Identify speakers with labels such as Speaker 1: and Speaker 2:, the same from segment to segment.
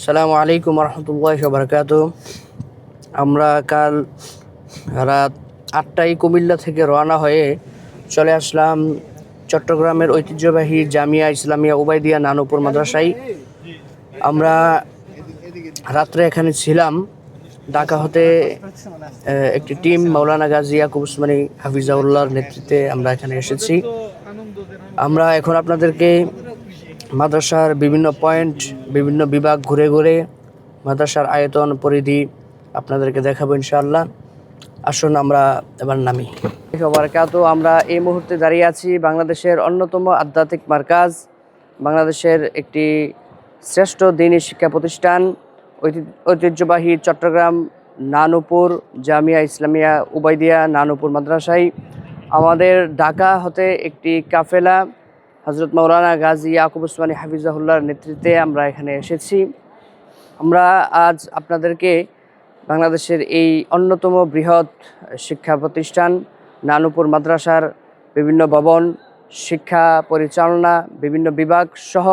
Speaker 1: আসসালামু আলাইকুম রহমতুল্লাহি ওয়া বারাকাতুহু। আমরা কাল রাত 8টায় কুমিল্লা থেকে রওনা হয়ে চলে আসলাম চট্টগ্রামের ঐতিহ্যবাহী জামিয়া ইসলামিয়া উবাইদিয়া নানুপুর মাদ্রাসায়। আমরা রাত্রে এখানে ছিলাম। ঢাকা হতে একটি টিম মাওলানা গাজী ইয়াকুব উসমানী হাফিজাউল্লাহর নেতৃত্বে আমরা এখানে এসেছি। আমরা এখন আপনাদেরকে মাদ্রাসার বিভিন্ন পয়েন্ট, বিভিন্ন বিভাগ ঘুরে ঘুরে মাদ্রাসার আয়তন পরিধি আপনাদেরকে দেখাবো ইনশাআল্লাহ। আসুন আমরা এবার নামি। আমরা এই মুহূর্তে দাঁড়িয়ে আছি বাংলাদেশের অন্যতম আধ্যাত্মিক মার্কাজ, বাংলাদেশের একটি শ্রেষ্ঠ দ্বীনী শিক্ষা প্রতিষ্ঠান, ঐতিহ্যবাহী চট্টগ্রাম নানুপুর জামিয়া ইসলামিয়া উবাইদিয়া নানুপুর মাদ্রাসায়। আমাদের ঢাকা হতে একটি কাফেলা হযরত মাওলানা গাজী ইয়াকুব উসমানী হাফিজাহুল্লাহর নেতৃত্বে আমরা এখানে এসেছি। আমরা আজ আপনাদেরকে বাংলাদেশের এই অন্যতম বৃহৎ শিক্ষা প্রতিষ্ঠান নানুপুর মাদ্রাসার বিভিন্ন ভবন, শিক্ষা পরিচালনা, বিভিন্ন বিভাগ সহ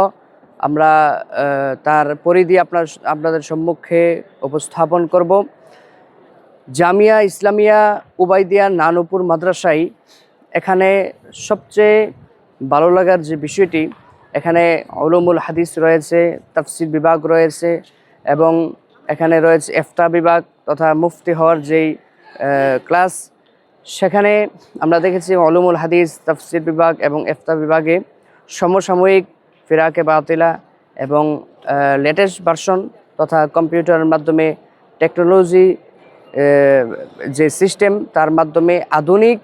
Speaker 1: আমরা তার পরিধি আপনাদের সম্মুখে উপস্থাপন করব। জামিয়া ইসলামিয়া উবাইদিয়া নানুপুর মাদ্রাসায় এখানে সবচেয়ে ভালো লাগার যে বিষয়টি, এখানে উলুমুল হাদিস রয়েছে, তাফসির বিভাগ রয়েছে এবং এখানে রয়েছে ইফতা বিভাগ তথা মুফতি হওয়ার যেই ক্লাস। সেখানে আমরা দেখেছি উলুমুল হাদিস, তাফসির বিভাগ এবং ইফতা বিভাগে সমসাময়িক ফিরাকে বাতিলা এবং লেটেস্ট ভার্সন তথা কম্পিউটারের মাধ্যমে টেকনোলজি যে সিস্টেম, তার মাধ্যমে আধুনিক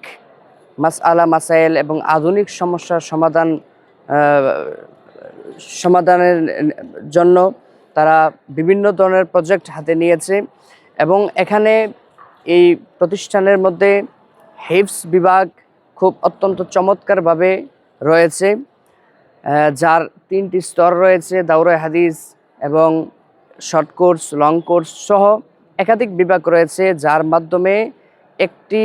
Speaker 1: মাসআলা মাসাইল এবং আধুনিক সমস্যার সমাধানের জন্য তারা বিভিন্ন ধরনের প্রজেক্ট হাতে নিয়েছে। এবং এখানে এই প্রতিষ্ঠানের মধ্যে হিফজ বিভাগ খুব অত্যন্ত চমৎকারভাবে রয়েছে, যার 3টি স্তর রয়েছে, দাওরায়ে হাদিস এবং শর্ট কোর্স, লং কোর্স সহ একাধিক বিভাগ রয়েছে, যার মাধ্যমে একটি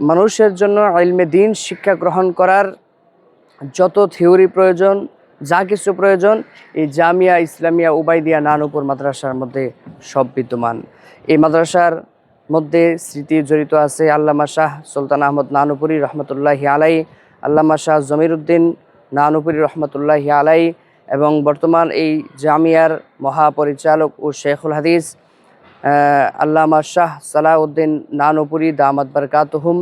Speaker 1: মানুষের জন্য ইলমে দ্বীন শিক্ষা গ্রহণ করার যত থিওরি প্রয়োজন, যা কিছু প্রয়োজন, এই জামিয়া ইসলামিয়া উবাইদিয়া নানুপুর মাদ্রাসার মধ্যে সব বিদ্যমান। এই মাদ্রাসার মধ্যে স্মৃতি জড়িত আছে আল্লামা শাহ সুলতান আহমদ নানুপুরী রহমতুল্লাহি আলাই, আল্লামা শাহ জমিরুদ্দিন নানুপুরী রহমতুল্লাহি আলাই এবং বর্তমান এই জামিয়ার মহাপরিচালক ও শেখুল হাদিস আল্লামা শাহ সালাউদ্দিন নানুপুরী দামাত বারকাতুহুম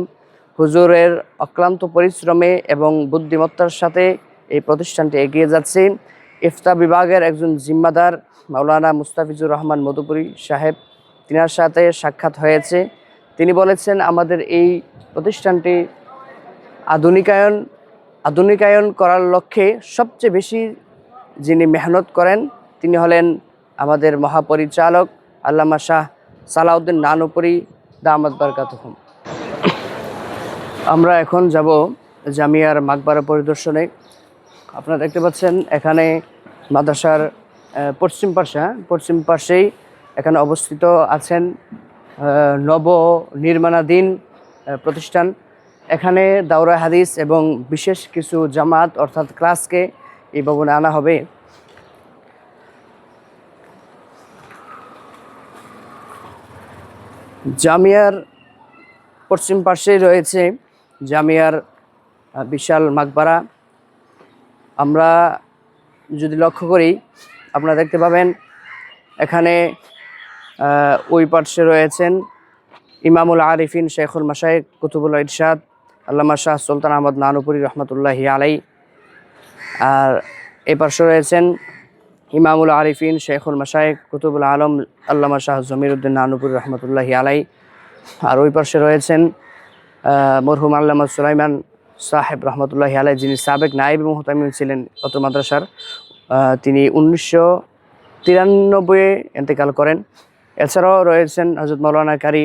Speaker 1: হুজুরের অক্লান্ত পরিশ্রমে এবং বুদ্ধিমত্তার সাথে এই প্রতিষ্ঠানটি এগিয়ে যাচ্ছে। ইফতা বিভাগের একজন জিম্মাদার মাওলানা মুস্তাফিজুর রহমান মধুপুরী সাহেব, তিনার সাথে সাক্ষাৎ হয়েছে। তিনি বলেছেন আমাদের এই প্রতিষ্ঠানটি আধুনিকায়ন করার লক্ষ্যে সবচেয়ে বেশি যিনি মেহনত করেন তিনি হলেন আমাদের মহাপরিচালক আল্লামা শাহ সালাউদ্দিন নানুপুরী দামাত বারকাতুহুম। আমরা এখন যাব জামিয়ার মাকবারা পরিদর্শনে। আপনারা দেখতে পাচ্ছেন এখানে মাদ্রাসার পশ্চিম পাশেই এখানে অবস্থিত আছেন নব নির্মাণাধীন প্রতিষ্ঠান। এখানে দাওরায়ে হাদিস এবং বিশেষ কিছু জামাত অর্থাৎ ক্লাসকে এই ভবনে আনা হবে। জামিয়ার পশ্চিম পাশেই রয়েছে জামিয়ার বিশাল মাকবারা। আমরা যদি লক্ষ্য করি আপনারা দেখতে পাবেন এখানে ওই পাশে রয়েছেন ইমামুল আরিফিন শেখুল মাশায়েখ কুতুবুল ইরশাদ আল্লামা শাহ সুলতান আহমদ নানুপুরী রহমতুল্লাহি আলাই, আর এই পাশে রয়েছেন ইমামুল আরিফিন শেখুল মাশায়েখ কুতুবুল আলম আল্লামা শাহ জমিরুদ্দিন নানুপুরী রহমতুল্লাহি আলাই, আর ওই পাশে রয়েছেন মরহুম আল্লামা সুলাইমান সাহেব রহমতুল্লাহি আলাই, যিনি সাবেক নায়েব মুহতামিম ছিলেন অত্র মাদ্রাসার। তিনি 1993 ইন্তেকাল করেন। এছাড়াও রয়েছেন হযরত মাওলানা কারি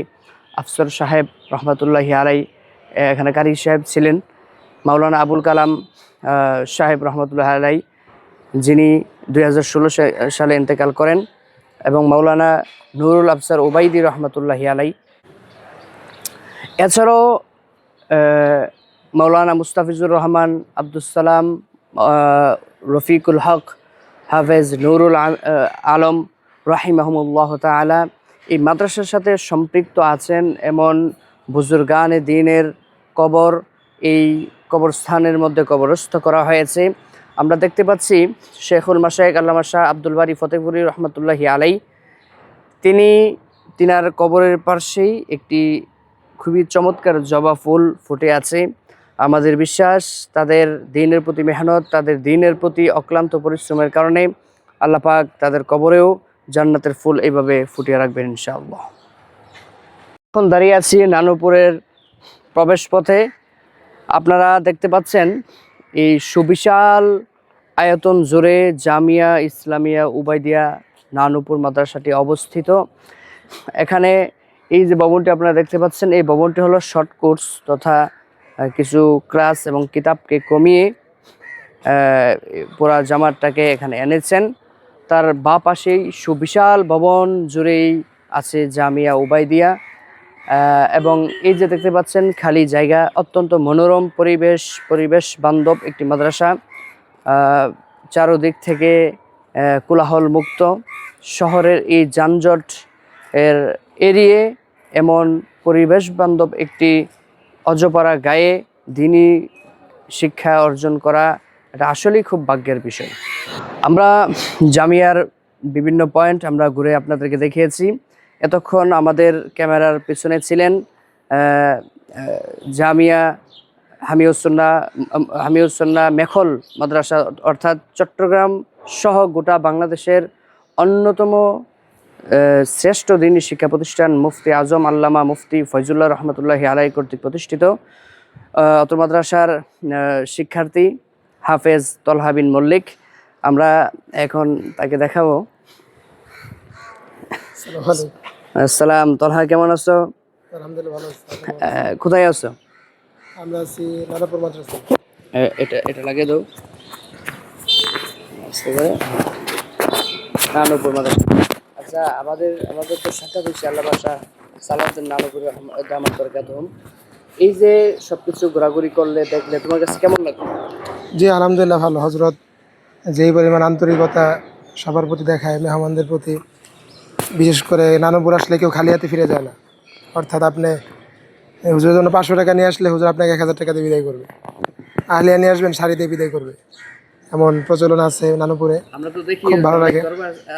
Speaker 1: আফসর সাহেব রহমতুল্লাহি আলাই, এখানে কারি সাহেব ছিলেন। মাওলানা আবুল কালাম সাহেব রহমতুল্লাহি আলাই, যিনি 2016 সালে ইন্তেকাল করেন, এবং মাওলানা নুরুল আফসার ওবাইদি রহমতুল্লাহি আলাই। এছাড়াও মাওলানা মুস্তাফিজুর রহমান, আব্দুস সালাম, রফিকুল হক, হাফেজ নুরুল আলম রাহিমাহুমুল্লাহ তাআলা এই মাদ্রাসার সাথে সম্পৃক্ত আছেন এমন বুজুর্গানে দ্বীনের কবর এই কবরস্থানের মধ্যে কবরস্থ করা হয়েছে। আমরা দেখতে পাচ্ছি শেখুল মাশায়েখ আল্লামা শাহ আব্দুল বারী ফতেহপুরী রহমতুল্লাহি আলাই তিনার কবরের পাশেই একটি খুবই চমৎকার জবা ফুল ফুটে আছে। আমাদের বিশ্বাস তাদের দ্বীনের প্রতি মেহনত, তাদের দ্বীনের প্রতি অক্লান্ত পরিশ্রমের কারণে আল্লাহ পাক তাদের কবরেও জান্নাতের ফুল এইভাবে ফুটিয়ে রাখবেন ইনশাআল্লাহ। এখন দাঁড়িয়ে আছি নানুপুরের প্রবেশ পথে। আপনারা দেখতে পাচ্ছেন এই সুবিশাল আয়তন জুড়ে জামিয়া ইসলামিয়া উবাইদিয়া নানুপুর মাদ্রাসাটি অবস্থিত। এখানে এই যে ভবনটি আপনারা দেখতে পাচ্ছেন, এই ভবনটি হলো শর্ট কোর্স তথা কিছু ক্লাস এবং কিতাবকে কমিয়ে পুরা জামাতটাকে এখানে এনেছেন। তার বাঁ পাশেই সুবিশাল ভবন জুড়েই আছে জামিয়া উবাইদিয়া এবং এই যে দেখতে পাচ্ছেন খালি জায়গা, অত্যন্ত মনোরম পরিবেশ বান্ধব একটি মাদ্রাসা। চারদিক থেকে কোলাহল মুক্ত, শহরের এই যানজট এর এড়িয়ে এমন পরিবেশ বান্ধব একটি অজপাড়া গায়ে দ্বীনি শিক্ষা অর্জন করা এটা আসলেই খুব ভাগ্যের বিষয়। আমরা জামিয়ার বিভিন্ন পয়েন্ট আমরা ঘুরে আপনাদেরকে দেখিয়েছি। এতক্ষণ আমাদের ক্যামেরার পিছনে ছিলেন জামিয়া হামিউসুন্নাহ মেখল মাদ্রাসা, অর্থাৎ চট্টগ্রাম সহ গোটা বাংলাদেশের অন্যতম শ্রেষ্ঠ দ্বীনি শিক্ষা প্রতিষ্ঠান মুফতি আজম আল্লামা মুফতি ফয়জুল্লাহ রহমতুল্লাহি আলাই কর্তৃক প্রতিষ্ঠিত। অত্র মাদ্রাসার শিক্ষার্থী হাফেজ তলহা বিন মল্লিক। আমরা এখন তাকে দেখাবো। আসসালাম তলহা, কেমন আছো?
Speaker 2: আলহামদুলিল্লাহ ভালো আছি।
Speaker 1: কোথায় আছো?
Speaker 2: আমরা আছি নানুপুর মাদ্রাসা।
Speaker 1: এটা লাগিয়ে দাও। নানুপুর মাদ্রাসা। আচ্ছা, আমাদের তো সাক্ষাৎ হয়েছে আল্লাহ বাসা সালাউদ্দিন নানুপুর দামাত বরকাতুহুম। এই যে সবকিছু ঘোরাঘুরি করলে দেখলে তোমার কাছে কেমন লাগলো?
Speaker 2: জি আলহামদুলিল্লাহ ভালো। হজরত যেই পরিমাণ আন্তরিকতা সবার প্রতি দেখায়, মেহমানদের প্রতি, বিশেষ করে নানুপুর আসলে কেউ খালি হাতে ফিরে যায় না। অর্থাৎ আপনি হুজুরের জন্য 500 টাকা নিয়ে আসলে হুজুর আপনাকে 1000 টাকা দিয়ে বিদায় করবে। আহলিয়া নিয়ে আসবেন, শাড়ি দিয়ে বিদায় করবে, এমন প্রচলন আছে নানুপুরে।
Speaker 1: আমরা তো দেখি
Speaker 2: খুব ভালো লাগে।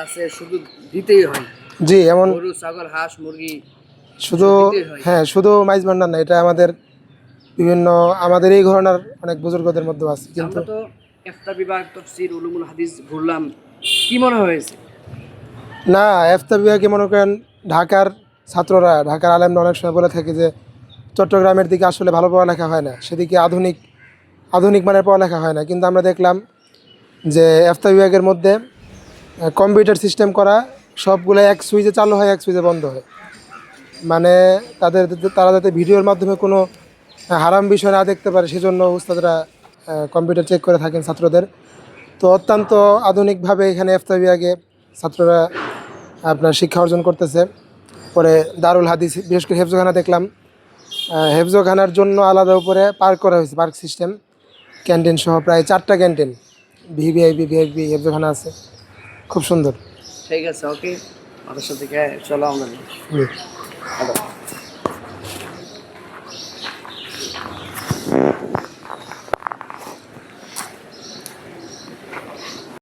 Speaker 1: আছে শুধু দিতেই হয়।
Speaker 2: জি, এমন
Speaker 1: গরু ছাগল হাঁস মুরগি
Speaker 2: শুধু, হ্যাঁ শুধু মাইজ ভান্ডার না, এটা আমাদের বিভিন্ন আমাদের এই ঘরানার অনেক বুজুর্গদের মধ্যে আছে। কিন্তু
Speaker 1: আমরা তো ইফতা বিভাগ তাফসীর উলুমুল হাদিস ঘুরলাম, কি মনে হয়েছে?
Speaker 2: না, ইফতা বিভাগে মনে করেন ঢাকার ছাত্ররা, ঢাকার আলেমরা অনেক সময় বলে থাকে যে চট্টগ্রামের দিকে আসলে ভালো পড়ালেখা হয় না, সেদিকে আধুনিক মানের পড়ালেখা হয় না। কিন্তু আমরা দেখলাম যে ইফতা বিভাগের মধ্যে কম্পিউটার সিস্টেম করা, সবগুলো এক সুইচে চালু হয়, এক সুইচে বন্ধ হয়। মানে তারা যাতে ভিডিওর মাধ্যমে কোনো হারাম বিষয় না দেখতে পারে, সেজন্য উস্তাদরা কম্পিউটার চেক করে থাকেন ছাত্রদের। তো অত্যন্ত আধুনিকভাবে এখানে ইফতা বিভাগে ছাত্ররা আপনার শিক্ষা অর্জন করতেছে। পরে দারুল হাদিস, বিশেষ করে হেফজখানা দেখলাম, হেফজখানার জন্য আলাদা উপরে পার্ক করা হয়েছে, পার্ক সিস্টেম, ক্যান্টিন সহ প্রায় 4টা ক্যান্টিন, ভিআইপি হেফজখানা আছে, খুব সুন্দর।
Speaker 1: ঠিক আছে, ওকে, আমাদের সাথে চলো আমরা।